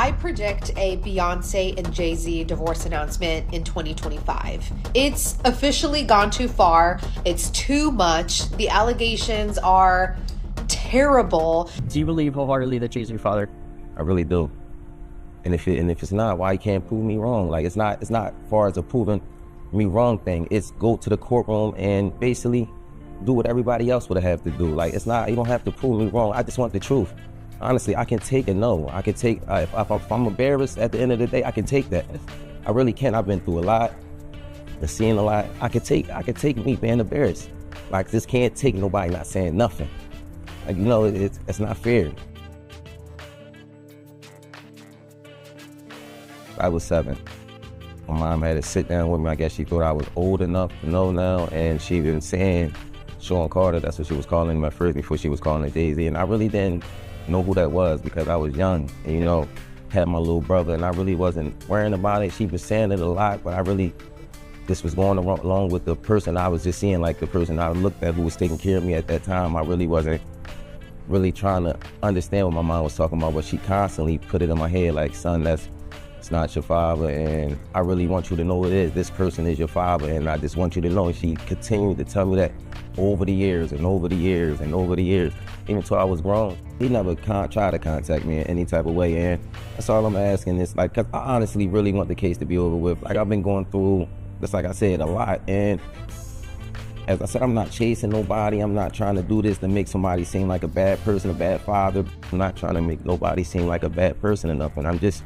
I predict a Beyonce and Jay-Z divorce announcement in 2025. It's officially gone too far. It's too much. The allegations are terrible. Do you believe wholeheartedly that Jay-Z your father? I really do. And if it's not, why you can't prove me wrong? Like, it's not far as a proving me wrong thing. It's go to the courtroom and basically do what everybody else would have to do. Like, it's not, you don't have to prove me wrong. I just want the truth. Honestly, I can take a no. I can take, if I'm embarrassed at the end of the day, I can take that. I really can. I've been through a lot, I've seen a lot. I could take me being embarrassed. Like, this can't take nobody not saying nothing. Like, you know, it's not fair. I was 7. My mom had to sit down with me. I guess she thought I was old enough to know now, and she been saying Sean Carter, that's what she was calling him at first before she was calling it Jay-Z, and I really didn't know who that was because I was young and, you know, had my little brother, and I really wasn't worrying about it. She was saying it a lot, but I really, this was going along with the person I was just seeing, like the person I looked at who was taking care of me at that time. I really wasn't really trying to understand what my mom was talking about, but she constantly put it in my head like, son, it's not your father, and I really want you to know it is. This person is your father, and I just want you to know. And she continued to tell me that over the years and over the years and over the years, even until I was grown. He never tried to contact me in any type of way, and that's all I'm asking is, like, because I honestly really want the case to be over with. Like, I've been going through, just like I said, a lot, and as I said, I'm not chasing nobody. I'm not trying to do this to make somebody seem like a bad person, a bad father. I'm not trying to make nobody seem like a bad person or nothing. I'm just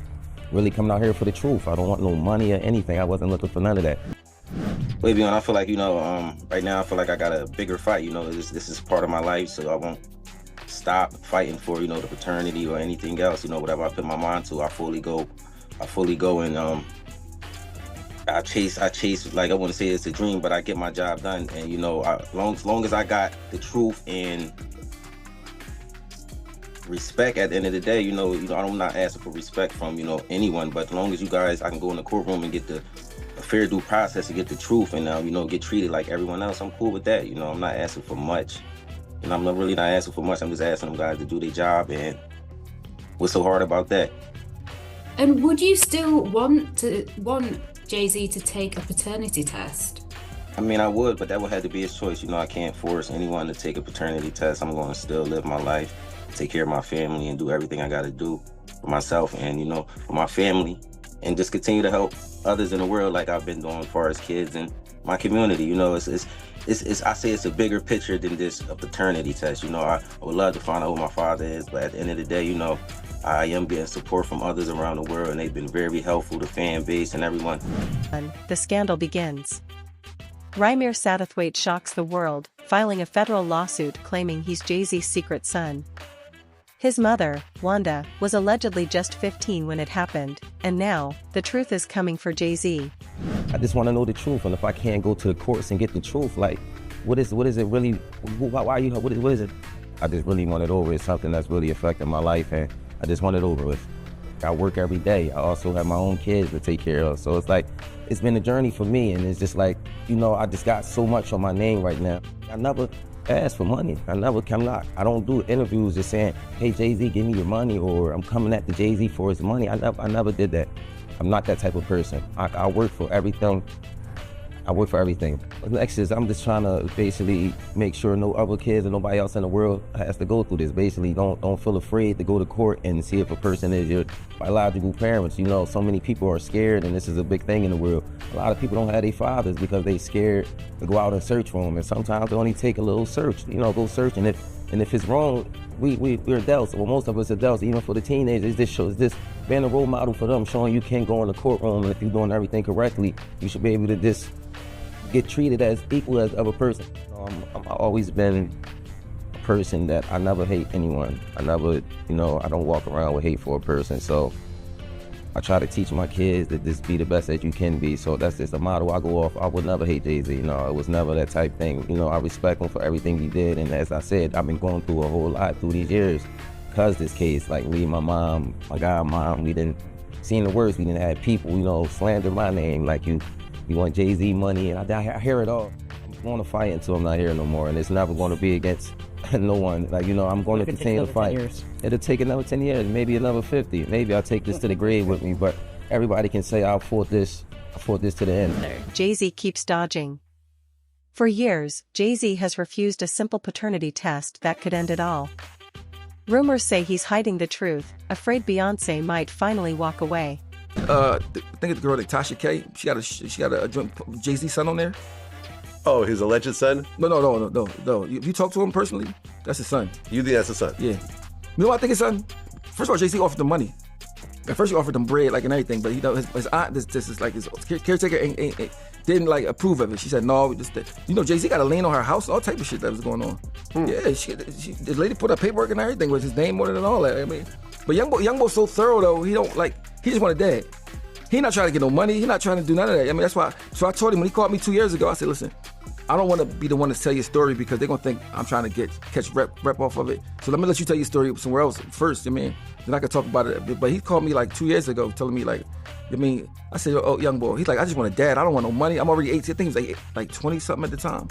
really coming out here for the truth. I don't want no money or anything. I wasn't looking for none of that. Wait, Beyonce, I feel like, you know, right now I feel like I got a bigger fight. You know, this is part of my life, so I won't stop fighting for, you know, the paternity or anything else. You know, whatever I put my mind to, I fully go and I chase, like, I want to say it's a dream, but I get my job done. And, you know, as long as I got the truth and respect at the end of the day, you know, I'm not asking for respect from, you know, anyone, but as long as you guys, I can go in the courtroom and get a fair due process to get the truth and, you know, get treated like everyone else, I'm cool with that. You know, I'm not asking for much. And I'm really not asking for much. I'm just asking them guys to do their job, and what's so hard about that? And would you still want Jay-Z to take a paternity test? I mean, I would, but that would have to be his choice. You know, I can't force anyone to take a paternity test. I'm going to still live my life, take care of my family, and do everything I got to do for myself and, you know, for my family, and just continue to help others in the world like I've been doing as far as kids and my community. You know, it's I say it's a bigger picture than just a paternity test. You know, I would love to find out who my father is, but at the end of the day, you know, I am getting support from others around the world, and they've been very helpful, the fan base and everyone. The scandal begins. Rhymir Satterthwaite shocks the world, filing a federal lawsuit claiming he's Jay-Z's secret son. His mother, Wanda, was allegedly just 15 when it happened, and now, the truth is coming for Jay-Z. I just want to know the truth, and if I can't go to the courts and get the truth, like, what is it really, why you, what is it? I just really want it over. It's something that's really affecting my life, and I just want it over with. I work every day. I also have my own kids to take care of, so it's like, it's been a journey for me, and it's just like, you know, I just got so much on my name right now. I never ask for money. I don't do interviews just saying, hey, Jay-Z, give me your money, or I'm coming at the Jay-Z for his money. I never did that. I'm not that type of person. I work for everything. Next is, I'm just trying to basically make sure no other kids or nobody else in the world has to go through this. Basically, don't feel afraid to go to court and see if a person is your biological parents. You know, so many people are scared, and this is a big thing in the world. A lot of people don't have their fathers because they scared to go out and search for them. And sometimes it only take a little search. You know, go search, and if it's wrong, we're adults. Well, most of us adults, even for the teenagers, this being a role model for them, showing you can go in the courtroom, and if you're doing everything correctly, you should be able to just get treated as equal as other person. I've always been a person that I never hate anyone. I never, you know, I don't walk around with hate for a person. So I try to teach my kids that just be the best that you can be. So that's just a motto I go off. I would never hate Jay-Z. You know, it was never that type thing. You know, I respect him for everything he did. And as I said, I've been going through a whole lot through these years because this case, like me, my mom, my godmom, we didn't see the worst. We didn't have people, you know, slander my name like you want Jay-Z money, and I hear it all. going to fight until I'm not here no more, and it's never going to be against no one. Like, you know, I'm going to continue to fight. It'll take another 10 years, maybe another 50. Maybe I'll take this to the grave with me, but everybody can say I fought this to the end. Jay-Z keeps dodging. For years, Jay-Z has refused a simple paternity test that could end it all. Rumors say he's hiding the truth, afraid Beyonce might finally walk away. I think it's the girl like Tasha K. She got a joint Jay-Z son on there. Oh, his alleged son? No. You talk to him personally? That's his son. You think that's his son? Yeah. You know what I think his son? First of all, Jay-Z offered him money. At first he offered him bread, like, and everything, but his aunt, this is like his caretaker didn't like approve of it. She said no. Jay-Z got a lien on her house, all type of shit that was going on. Yeah, the lady put up paperwork and everything with his name on it and all that. I mean, but young boy's so thorough though. He just want a dad. He not trying to get no money. He not trying to do none of that. I mean, that's why. So I told him when he called me 2 years ago. I said, listen, I don't want to be the one to tell your story because they're gonna think I'm trying to catch rep off of it. So let me let you tell your story somewhere else first. I mean, then I could talk about it. But he called me like 2 years ago, telling me like, I said, oh, young boy. He's like, I just want a dad. I don't want no money. I'm already 18. I think he was like 20 something at the time.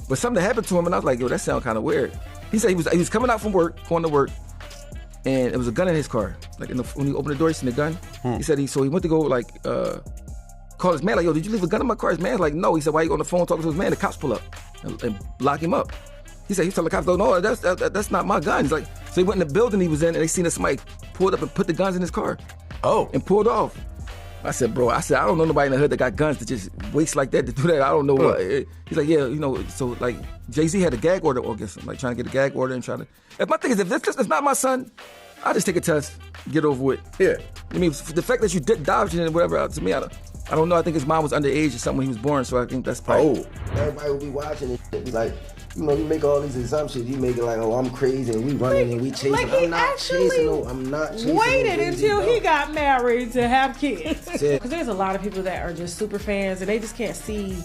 But something happened to him, and I was like, yo, that sounds kind of weird. He said he was coming out from work, going to work, and there was a gun in his car. Like when he opened the door, he seen the gun. He said he went to go call his man, like, yo, did you leave a gun in my car? His man's like, no. He said, why you on the phone talking to his man? The cops pull up and lock him up. He said, he told the cops, no, that's not my gun. He's like, so he went in the building he was in, and they seen that somebody pulled up and put the guns in his car. Oh. And pulled off. I said, bro, I don't know nobody in the hood that got guns to just waste like that to do that. I don't know what. He's like, yeah, so like Jay-Z had a gag order against him, like trying to get a gag order and trying to. If my thing is, if it's not my son, I'll just take a test, get over with. Yeah. I mean, the fact that you dodged it and whatever, to me, I don't know. I think his mom was underage or something when he was born, so I think that's probably. Everybody will be watching this shit. Be like, you make all these assumptions. You make it like, oh, I'm crazy and we running and we chasing. Like he I'm not chasing. Waited until he got married to have kids. Because there's a lot of people that are just super fans and they just can't see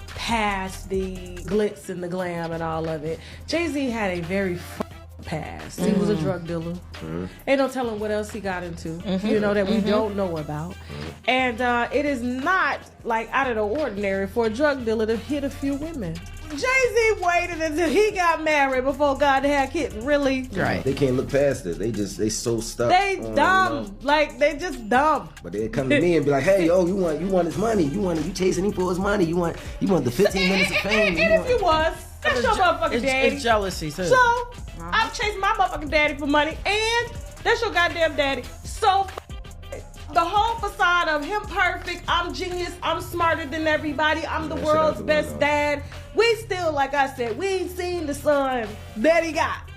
past the glitz and the glam and all of it. Jay-Z had a very past. He was a drug dealer. Ain't no telling what else he got into, that we don't know about. And it is not like out of the ordinary for a drug dealer to hit a few women. Jay-Z waited until he got married before God had kids. Really? Right. They can't look past it. They so stuck. They dumb. Like they just dumb. But they come to me and be like, hey, yo, you want his money. You chasing him for his money. You want the 15 minutes of fame. And if you was, that's your motherfucking daddy. It's jealousy too. So I'm chasing my motherfucking daddy for money, and that's your goddamn daddy. So the whole facade of him perfect, I'm genius, I'm smarter than everybody, I'm the world's best dad. We still, like I said, we ain't seen the son that he got.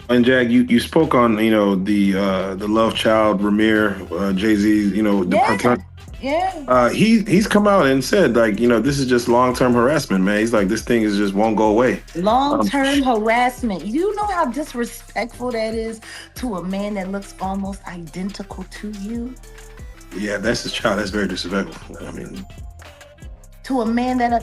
And Jack, you spoke on the love child Rhymir, Jay-Z, he's come out and said this is just long-term harassment, man. He's like, this thing just won't go away. Long-term harassment. You know how disrespectful that is to a man that looks almost identical to you? Yeah, that's his child. That's very disrespectful. I mean, to a man that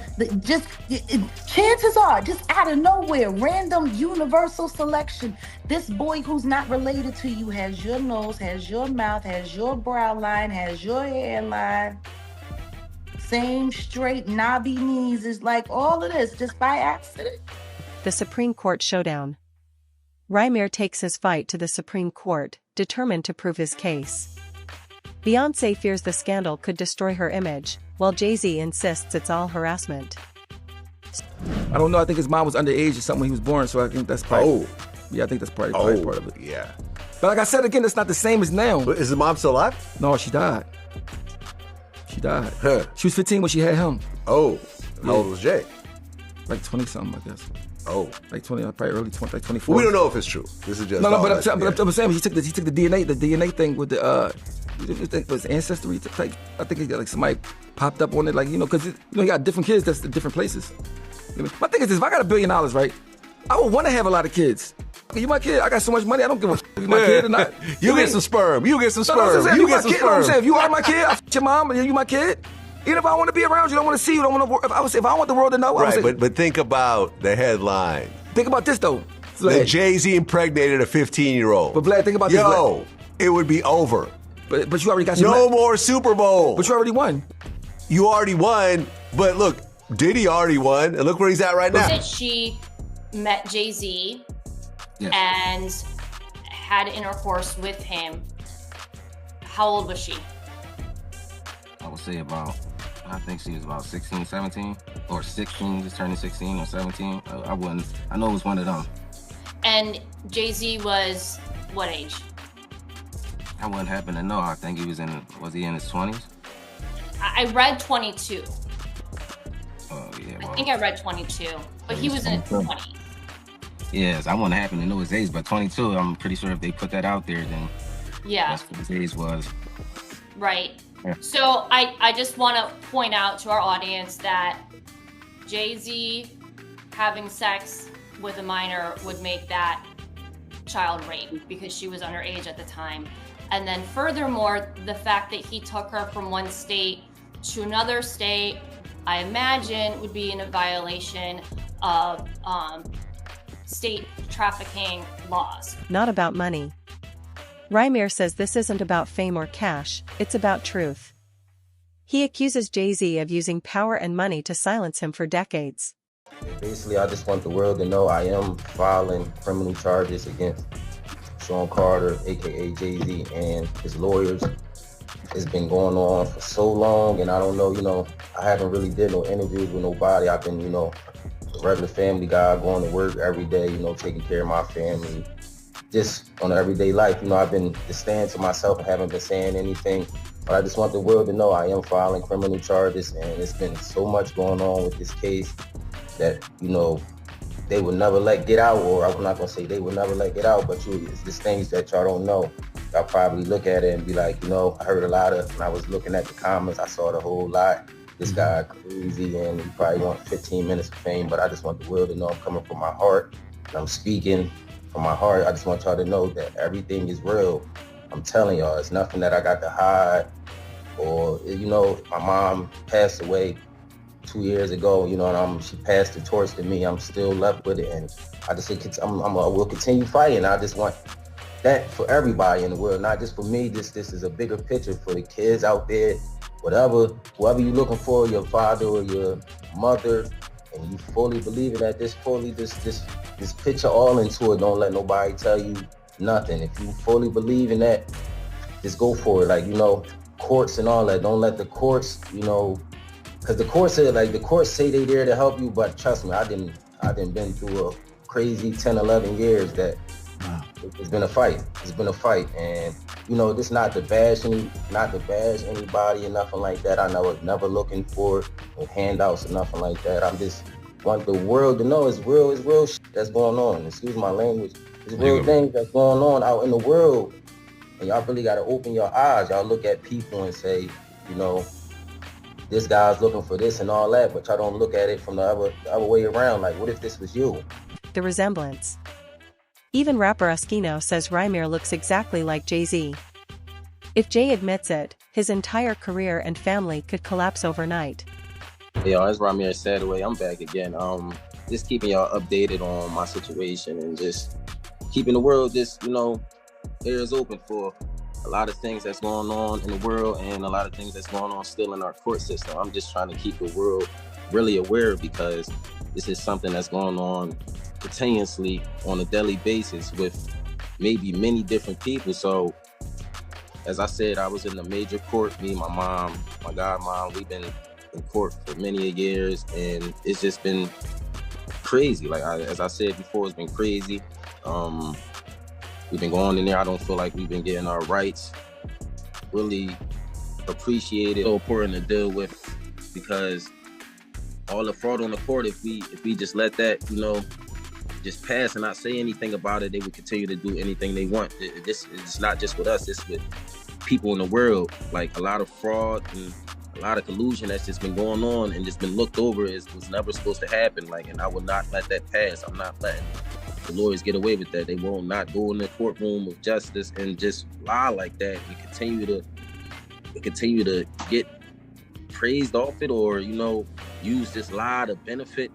chances are, just out of nowhere, random universal selection, this boy who's not related to you has your nose, has your mouth, has your brow line, has your hairline, same straight knobby knees, is like all of this just by accident. The Supreme Court showdown. Rhymir takes his fight to the Supreme Court, determined to prove his case. Beyonce fears the scandal could destroy her image, while Jay-Z insists it's all harassment. I don't know. I think his mom was underage or something when he was born, so I think that's probably. Yeah, I think that's probably part of it. Yeah. But like I said again, it's not the same as now. But is the mom still alive? No, she died. Huh. She was 15 when she had him. Oh. How old was Jay? Like 20 something, I guess. Oh. Like 20, probably early 20, like 24. Well, we don't know if it's true. This is just but I'm saying he took the DNA thing with it was ancestry type. I think like somebody popped up on it, because you got different kids that's in different places. My thing is this: if I got $1 billion, right, I would want to have a lot of kids. You my kid? I got so much money. I don't give a you my kid or not. You get some sperm. You get some sperm. You get some sperm. If you are my kid, I your mom, and you my kid. Even if I want to be around you, don't want to see you, don't want to. If I want the world to know, right? But think about the headline. Think about this though. That Jay-Z impregnated a 15-year-old. But Vlad, think about this. Yo, it would be over. But you already got your no more Super Bowl. But you already won. You already won. But look, Diddy already won, and look where he's at right now. That she met Jay-Z Yes. and had intercourse with him. How old was she? I would say I think she was about 16, 17, or 16, just turning 16 or 17. I know it was one of them. And Jay-Z was what age? I wouldn't happen to know. I think he was in his 20s? I read 22. Oh, yeah. Well, I think I read 22, but he was in his 20s. Yes, I wouldn't happen to know his age, but 22, I'm pretty sure if they put that out there, then yeah, that's what his age was. Right. Yeah. So I just want to point out to our audience that Jay-Z having sex with a minor would make that child rape because she was underage at the time. And then furthermore, the fact that he took her from one state to another state, I imagine would be in a violation of state trafficking laws. Not about money. Rhymir says this isn't about fame or cash, it's about truth. He accuses Jay-Z of using power and money to silence him for decades. Basically, I just want the world to know I am filing criminal charges against Sean Carter, aka Jay-Z, and his lawyers. It's been going on for so long, and I don't know, I haven't really did no interviews with nobody. I've been, a regular family guy, going to work every day, taking care of my family, just on everyday life. I've been just staying to myself and haven't been saying anything. But I just want the world to know I am filing criminal charges, and it's been so much going on with this case that, they will never let get out, or I'm not gonna say they will never let get out, but it's just things that y'all don't know. Y'all probably look at it and be like, I heard a lot of, when I was looking at the comments, I saw the whole lot. This guy crazy, and he probably want 15 minutes of fame, but I just want the world to know I'm coming from my heart, and I'm speaking from my heart. I just want y'all to know that everything is real. I'm telling y'all, it's nothing that I got to hide, or, my mom passed away 2 years ago, and she passed the torch to me. I'm still left with it, and I just think I will continue fighting. I just want that for everybody in the world, not just for me. This is a bigger picture for the kids out there. Whoever you're looking for, your father or your mother, and you fully believe in that, just picture all into it. Don't let nobody tell you nothing. If you fully believe in that, just go for it. Courts and all that. Don't let the courts, because the courts say they there to help you, but trust me, I didn't been through a crazy 10, 11 years that it's been a fight. It's been a fight, and this not to bash anybody or nothing like that. I know it's never looking for no handouts or nothing like that. I'm just want the world to know it's real shit that's going on. Excuse my language. It's real things that's going on out in the world, and y'all really got to open your eyes. Y'all look at people and say, this guy's looking for this and all that, but y'all don't look at it from the other way around. Like, what if this was you? The resemblance. Even rapper Eskino says Rhymir looks exactly like Jay-Z. If Jay admits it, his entire career and family could collapse overnight. Hey, y'all, it's Rhymir Satterthwaite. I'm back again. Just keeping y'all updated on my situation and just keeping the world ears open for a lot of things that's going on in the world and a lot of things that's going on still in our court system. I'm just trying to keep the world really aware, because this is something that's going on continuously on a daily basis with maybe many different people. So as I said, I was in the major court. Me, my mom, my godmom, we've been in court for many years, and it's just been crazy. As I said before, it's been crazy. We've been going in there. I don't feel like we've been getting our rights really appreciated. So important to deal with, because all the fraud on the court, if we just let that, just pass and not say anything about it, they would continue to do anything they want. It's not just with us, it's with people in the world. Like, a lot of fraud and a lot of collusion that's just been going on and just been looked over. It was never supposed to happen. And I will not let that pass. I'm not letting the lawyers get away with that. They will not go in the courtroom of justice and just lie like that and continue to get praised off it, or use this lie to benefit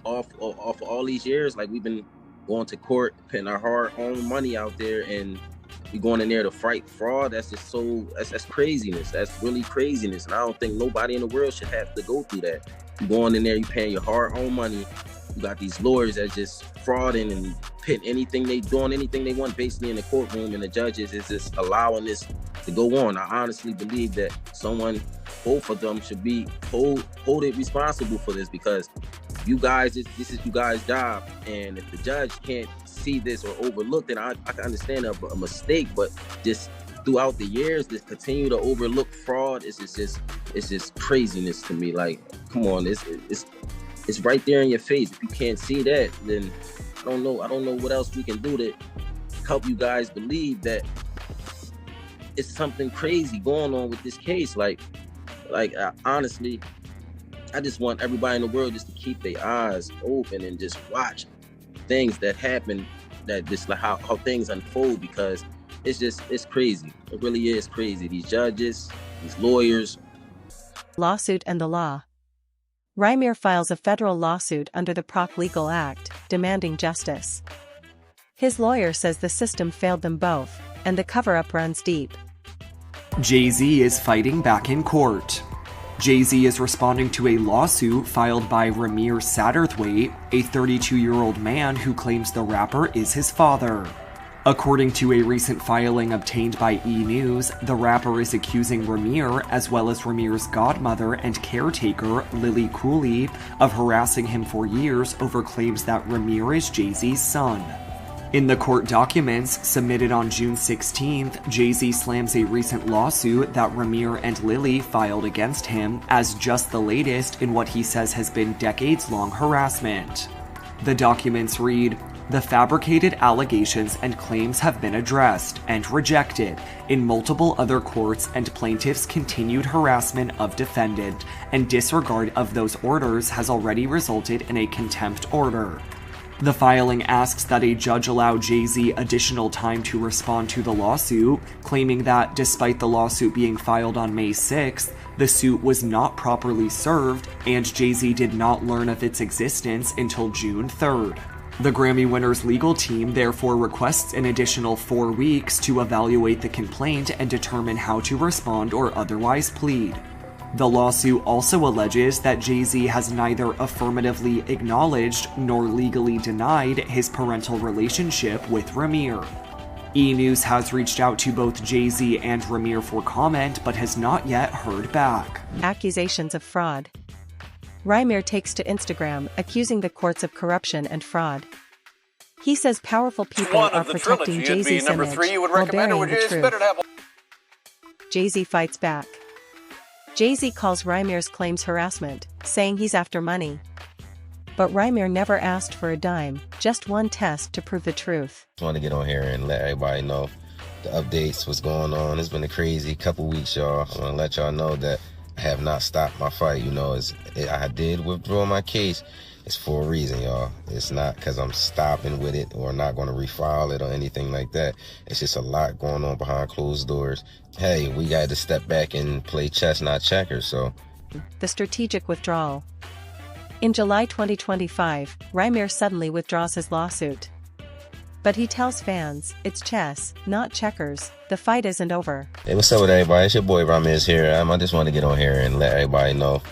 off all these years. Like, we've been going to court, putting our hard-earned money out there, and You going in there to fight fraud? That's just that's craziness. That's really craziness. And I don't think nobody in the world should have to go through that. You going in there, you paying your hard-earned money. You got these lawyers that just frauding and pit anything anything they want basically in the courtroom, and the judges is just allowing this to go on. I honestly believe that both of them should be hold responsible for this, because you guys, this is you guys' job, and if the judge can't see this or overlook it, I can understand a mistake, but just throughout the years, this continue to overlook fraud it's just craziness to me. Like, come on, it's right there in your face. If you can't see that, then I don't know what else we can do to help you guys believe that it's something crazy going on with this case. Honestly, I just want everybody in the world just to keep their eyes open and just watch things that happen, that just like how things unfold, because it's crazy. It really is crazy. These judges, these lawyers. Lawsuit and the law. Rhymir files a federal lawsuit under the Proc Legal Act, demanding justice. His lawyer says the system failed them both, and the cover-up runs deep. Jay-Z is fighting back in court. Jay-Z is responding to a lawsuit filed by Rhymir Satterthwaite, a 32-year-old man who claims the rapper is his father. According to a recent filing obtained by E! News, the rapper is accusing Rhymir, as well as Rhymir's godmother and caretaker, Lily Cooley, of harassing him for years over claims that Rhymir is Jay-Z's son. In the court documents submitted on June 16th, Jay-Z slams a recent lawsuit that Rhymir and Lily filed against him as just the latest in what he says has been decades-long harassment. The documents read, "The fabricated allegations and claims have been addressed and rejected in multiple other courts, and plaintiffs' continued harassment of defendant and disregard of those orders has already resulted in a contempt order." The filing asks that a judge allow Jay-Z additional time to respond to the lawsuit, claiming that despite the lawsuit being filed on May 6th, the suit was not properly served and Jay-Z did not learn of its existence until June 3rd. The Grammy winner's legal team therefore requests an additional 4 weeks to evaluate the complaint and determine how to respond or otherwise plead. The lawsuit also alleges that Jay-Z has neither affirmatively acknowledged nor legally denied his parental relationship with Rhymir. E! News has reached out to both Jay-Z and Rhymir for comment, but has not yet heard back. Accusations of fraud. Rhymir takes to Instagram, accusing the courts of corruption and fraud. He says powerful people are protecting Jay-Z's image while burying the truth. Jay-Z fights back. Jay-Z calls Rhymir's claims harassment, saying he's after money. But Rhymir never asked for a dime, just one test to prove the truth. I want to get on here and let everybody know the updates, what's going on. It's been a crazy couple weeks, y'all. I want to let y'all know that I have not stopped my fight. I did withdraw my case. It's for a reason, y'all. It's not because I'm stopping with it or not going to refile it or anything like that. It's just a lot going on behind closed doors. Hey, we got to step back and play chess, not checkers, so. The strategic withdrawal. In July 2025, Rhymir suddenly withdraws his lawsuit. But he tells fans, it's chess, not checkers. The fight isn't over. Hey, what's up with everybody? It's your boy Rhymir here. I just want to get on here and let everybody know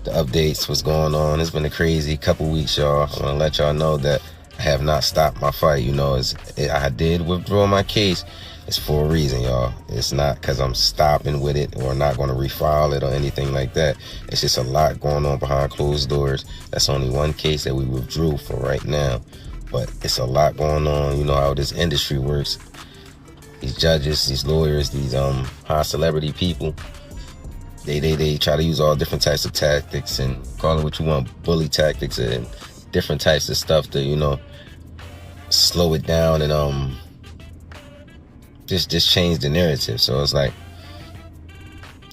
the updates, what's going on. It's been a crazy couple weeks, y'all. I want to let y'all know that I have not stopped my fight. I did withdraw my case. It's for a reason, y'all. It's not because I'm stopping with it or not going to refile it or anything like that. It's just a lot going on behind closed doors. That's only one case that we withdrew for right now. But it's a lot going on. You know how this industry works. These judges, these lawyers, these high celebrity people, they try to use all different types of tactics and call it what you want, bully tactics and different types of stuff to, slow it down and just change the narrative. So it's like,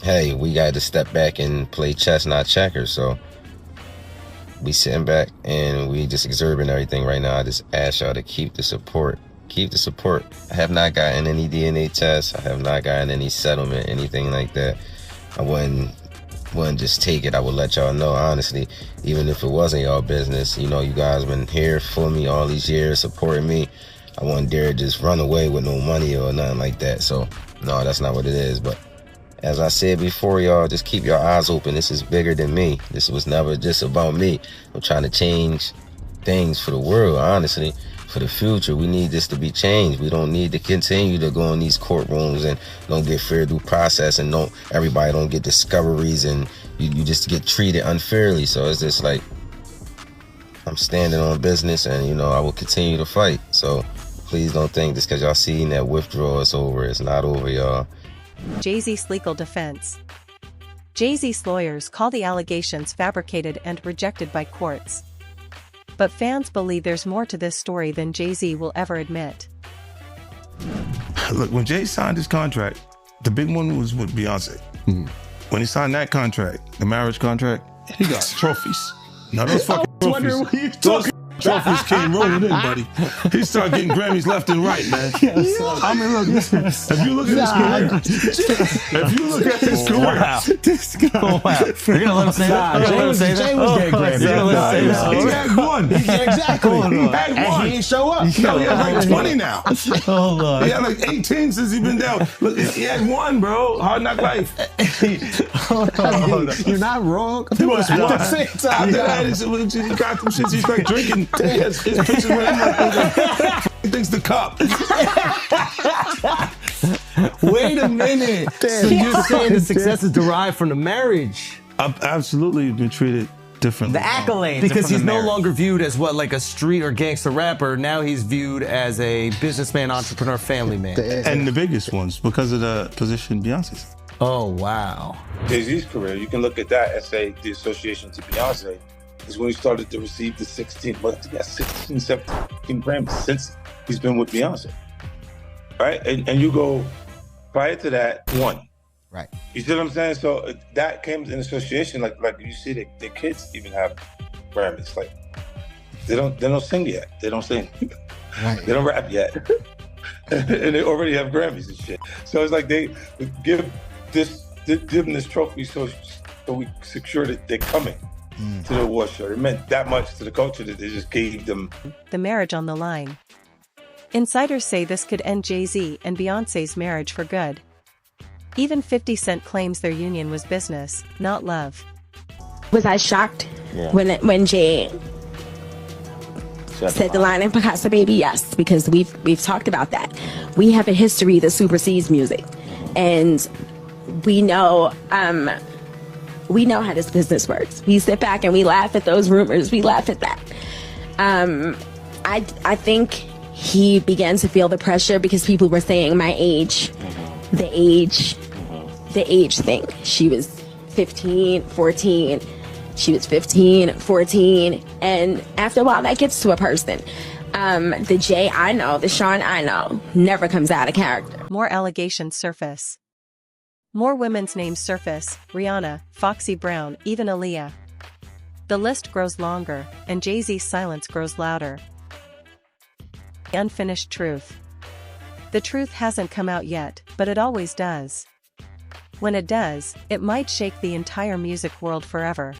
hey, we got to step back and play chess, not checkers. So we sitting back and we just observing everything right now. I just ask y'all to keep the support. Keep the support. I have not gotten any DNA tests. I have not gotten any settlement, anything like that. I wouldn't just take it. I would let y'all know, honestly, even if it wasn't y'all business. You guys been here for me all these years, supporting me. I wouldn't dare just run away with no money or nothing like that. So, no, that's not what it is. But as I said before, y'all, just keep your eyes open. This is bigger than me. This was never just about me. I'm trying to change things for the world, honestly. For the future, we need this to be changed. We don't need to continue to go in these courtrooms and don't get fair due process, and everybody don't get discoveries, and you just get treated unfairly. So it's just like, I'm standing on business, and I will continue to fight. So please don't think just because y'all seen that withdrawal it's over. It's not over, y'all. Jay-Z's legal defense. Jay-Z's lawyers call the allegations fabricated and rejected by courts. But fans believe there's more to this story than Jay-Z will ever admit. Look, when Jay signed his contract, the big one was with Beyonce. When he signed that contract, the marriage contract, he got trophies. Now those fucking trophies, those trophies came rolling in, buddy. He started getting Grammys left and right, man. I mean, look, listen, if you look at his career, This guy. You're gonna let him say that? Jay was getting Grammys. He had one. Exactly. He had one. And he ain't show up. He had like 20 now. Hold on. He had like 18 since he been down. Look, he had one, bro. Hard Knock Life. You're not wrong. He was one. After that, he got them shits. He started drinking. His pictures with him like thinks the cup. Wait a minute. So you're saying the success is derived from the marriage? I've absolutely been treated differently. The accolades. Because he's no longer viewed as like a street or gangster rapper. Now he's viewed as a businessman, entrepreneur, family man. And the biggest ones because of the position Beyonce's. Oh, wow. Jay-Z's career, you can look at that and say the association to Beyonce is when he started to receive the 16, 17 Grammys since he's been with Beyonce, right? And you go, prior to that, one. Right. You see what I'm saying? So that came in association, like you see the kids even have Grammys. Like they don't sing yet. They don't sing. Right. They don't rap yet. And they already have Grammys and shit. So it's like they give them this trophy so we secure that they're coming to the award show. It meant that much to the culture that they just gave them. The marriage on the line. Insiders say this could end Jay-Z and Beyonce's marriage for good. Even 50 Cent claims their union was business, not love. Was I shocked when Jay said the line in Picasso Baby? Yes, because we've talked about that. We have a history that supersedes music, and we know how this business works. We sit back and we laugh at those rumors. We laugh at that. I think he began to feel the pressure because people were saying my age, the age thing. She was 15, 14. She was 15, 14. And after a while, that gets to a person. The Jay I know, the Sean I know, never comes out of character. More allegations surface. More women's names surface: Rihanna, Foxy Brown, even Aaliyah. The list grows longer, and Jay-Z's silence grows louder. Unfinished truth. The truth hasn't come out yet, but it always does. When it does, it might shake the entire music world forever.